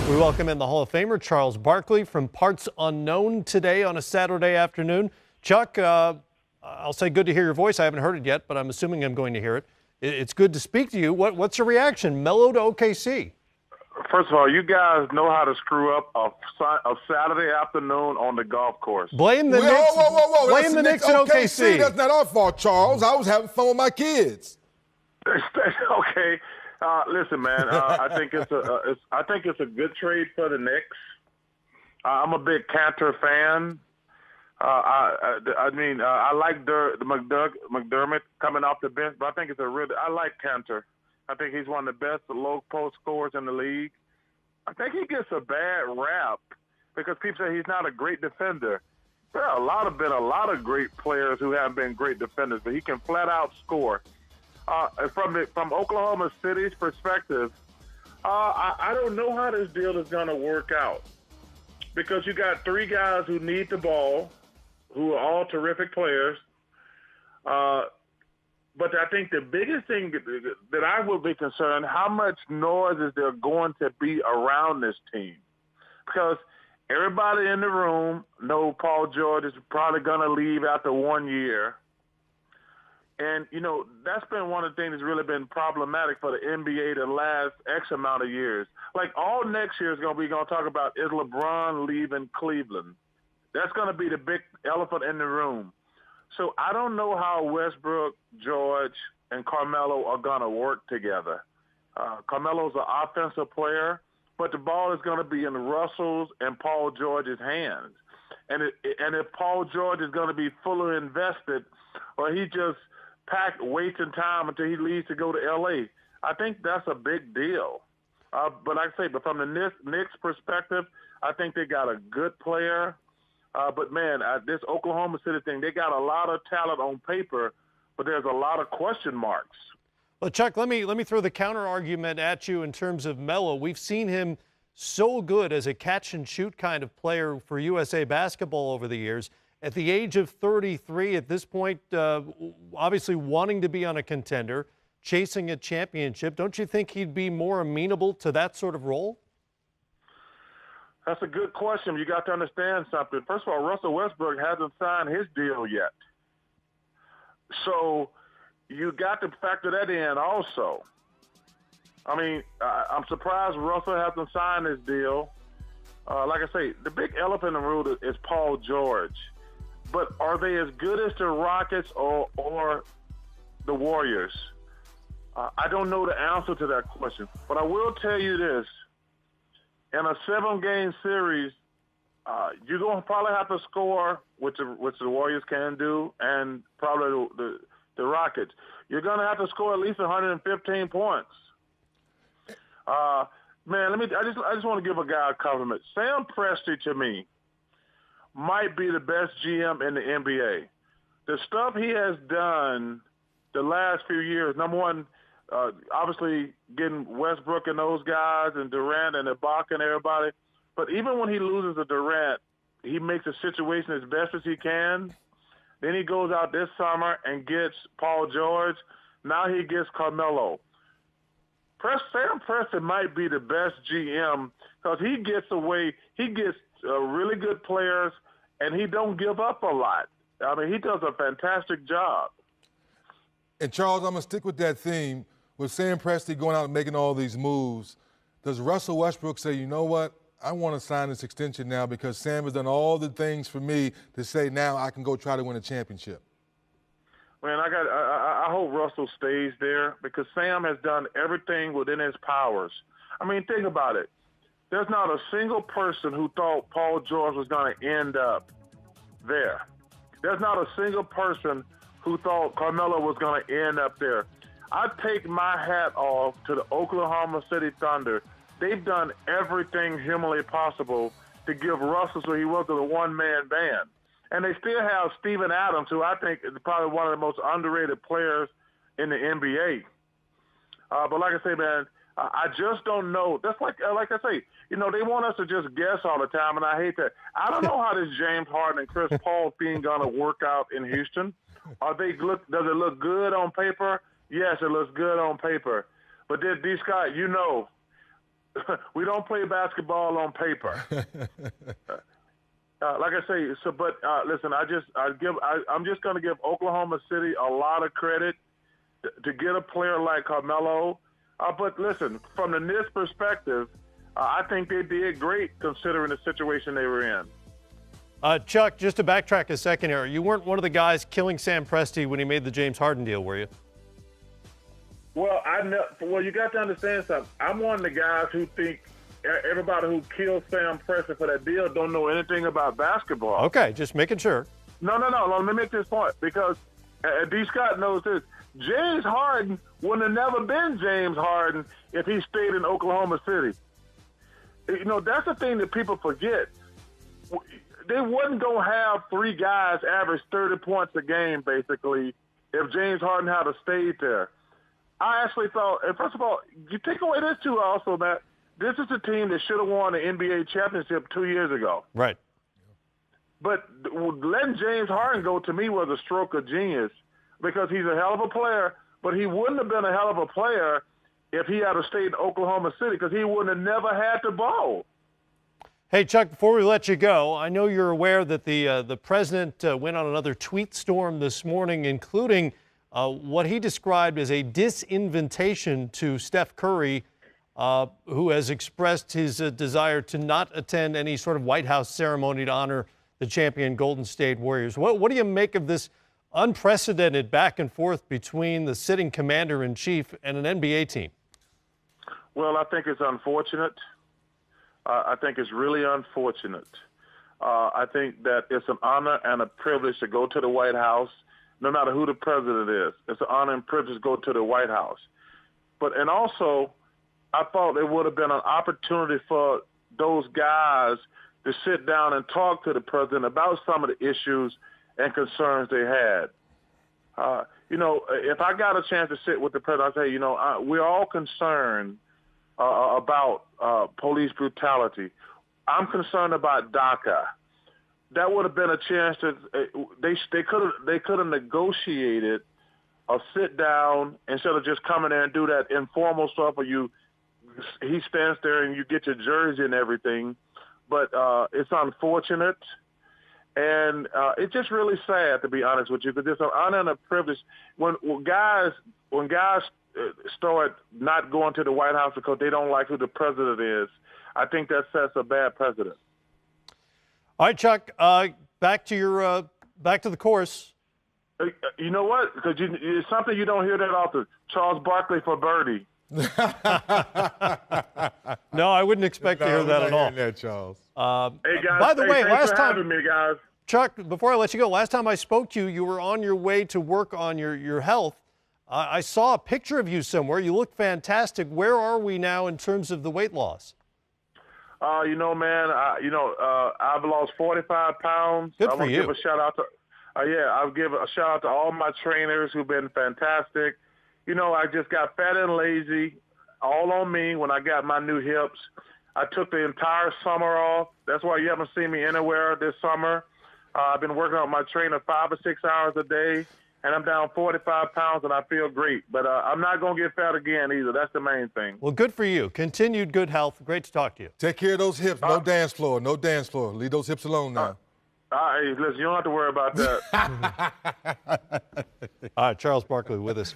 We welcome in the Hall of Famer Charles Barkley from Parts Unknown today on a Saturday afternoon. Chuck, I'll say good to hear your voice. I haven't heard it yet, but I'm assuming I'm going to hear it. It's good to speak to you. What's your reaction? Melo to OKC. First of all, you guys know how to screw up a Saturday afternoon on the golf course. Blame the Knicks. Whoa. Blame the Knicks and OKC. That's not our fault, Charles. I was having fun with my kids. Okay. Listen, man. I think it's a good trade for the Knicks. I'm a big Cantor fan. I like McDermott coming off the bench, but I think I like Cantor. I think he's one of the best low post scorers in the league. I think he gets a bad rap because people say he's not a great defender. There are been a lot of great players who haven't been great defenders, but he can flat out score. From Oklahoma City's perspective, I don't know how this deal is going to work out because you got three guys who need the ball, who are all terrific players. But I think the biggest thing that I would be concerned, how much noise is there going to be around this team? Because everybody in the room knows Paul George is probably going to leave after 1 year. And, that's been one of the things that's really been problematic for the NBA the last X amount of years. Like all next year is going to talk about is LeBron leaving Cleveland. That's going to be the big elephant in the room. So I don't know how Westbrook, George, and Carmelo are going to work together. Carmelo's an offensive player, but the ball is going to be in Russell's and Paul George's hands. And if Paul George is going to be fully invested or he just wasting time until he leaves to go to L.A., I think that's a big deal. But like I say, from the Knicks perspective, I think they got a good player. But, man, this Oklahoma City thing, they got a lot of talent on paper, but there's a lot of question marks. Well, Chuck, let me throw the counter argument at you in terms of Melo. We've seen him so good as a catch-and-shoot kind of player for USA basketball over the years. At the age of 33, at this point, obviously wanting to be on a contender, chasing a championship, don't you think he'd be more amenable to that sort of role? That's a good question. You got to understand something. First of all, Russell Westbrook hasn't signed his deal yet. So you got to factor that in also. I mean, I'm surprised Russell hasn't signed his deal. Like I say, the big elephant in the room is Paul George. But are they as good as the Rockets or the Warriors? I don't know the answer to that question. But I will tell you this. In a 7-game series, you're going to probably have to score, which the Warriors can do, and probably the Rockets. You're going to have to score at least 115 points. Man, I just want to give a guy a compliment. Sam Presti, to me, might be the best GM in the NBA. The stuff he has done the last few years, number one, obviously getting Westbrook and those guys and Durant and Ibaka and everybody. But even when he loses to Durant, he makes the situation as best as he can. Then he goes out this summer and gets Paul George. Now he gets Carmelo. Sam Presti might be the best GM because he gets really good players, and he don't give up a lot. I mean, he does a fantastic job. And, Charles, I'm going to stick with that theme. With Sam Presti going out and making all these moves, does Russell Westbrook say, you know what, I want to sign this extension now because Sam has done all the things for me to say now I can go try to win a championship? Man, I hope Russell stays there because Sam has done everything within his powers. I mean, think about it. There's not a single person who thought Paul George was going to end up there. There's not a single person who thought Carmelo was going to end up there. I take my hat off to the Oklahoma City Thunder. They've done everything humanly possible to give Russell so he wasn't a one-man band. And they still have Steven Adams, who I think is probably one of the most underrated players in the NBA. But like I say, man, I just don't know. That's like I say, they want us to just guess all the time, and I hate that. I don't know how this James Harden and Chris Paul thing going to work out in Houston. Does it look good on paper? Yes, it looks good on paper. But these guys, we don't play basketball on paper. Like I say, but listen, I'm just going to give Oklahoma City a lot of credit to get a player like Carmelo. But listen, from the Knicks' perspective, I think they did great considering the situation they were in. Chuck, just to backtrack a second here, you weren't one of the guys killing Sam Presti when he made the James Harden deal, were you? Well, you got to understand something. I'm one of the guys who think everybody who killed Sam Presti for that deal don't know anything about basketball. Okay, just making sure. No. Let me make this point because D. Scott knows this. James Harden would have never been James Harden if he stayed in Oklahoma City. You know, that's the thing that people forget. They wouldn't go have three guys average 30 points a game, basically, if James Harden had stayed there. I actually thought, and first of all, you take away this too also, Matt, this is a team that should have won the NBA championship 2 years ago. Right. But letting James Harden go, to me, was a stroke of genius because he's a hell of a player, but he wouldn't have been a hell of a player if he had stayed in Oklahoma City because he would have never had the ball. Hey, Chuck, before we let you go, I know you're aware that the president went on another tweet storm this morning, including what he described as a disinvitation to Steph Curry, who has expressed his desire to not attend any sort of White House ceremony to honor the champion Golden State Warriors. What do you make of this unprecedented back and forth between the sitting commander-in-chief and an NBA team? Well, I think it's unfortunate. I think it's really unfortunate. I think that it's an honor and a privilege to go to the White House, no matter who the president is. It's an honor and privilege to go to the White House. And also, I thought it would have been an opportunity for those guys to sit down and talk to the president about some of the issues and concerns they had. You know, if I got a chance to sit with the president, I'd say, you know, we're all concerned about police brutality. I'm concerned about DACA. That would have been a chance to they could have negotiated a sit down instead of just coming there and do that informal stuff where he stands there and you get your jersey and everything. But it's unfortunate, and it's just really sad, to be honest with you, because it's an honor and a privilege when guys start not going to the White House because they don't like who the president is. I think that sets a bad precedent. All right, Chuck, back to the course. You know what? Because it's something you don't hear that often. Charles Barkley for birdie. No, I wouldn't expect to hear that at all. That, Charles. Hey guys, by the way, thanks last for time, having me, guys. Chuck, before I let you go, last time I spoke to you, you were on your way to work on your health. I saw a picture of you somewhere. You look fantastic. Where are we now in terms of the weight loss? You know, man, I've lost 45 pounds. Good for you. Give a shout out to, I'll give a shout out to all my trainers who've been fantastic. You know, I just got fat and lazy, all on me when I got my new hips. I took the entire summer off. That's why you haven't seen me anywhere this summer. I've been working out with my trainer 5 or 6 hours a day, and I'm down 45 pounds, and I feel great. But I'm not going to get fat again either. That's the main thing. Well, good for you. Continued good health. Great to talk to you. Take care of those hips. No dance floor. No dance floor. Leave those hips alone now. Hey, listen, you don't have to worry about that. All right, Charles Barkley with us.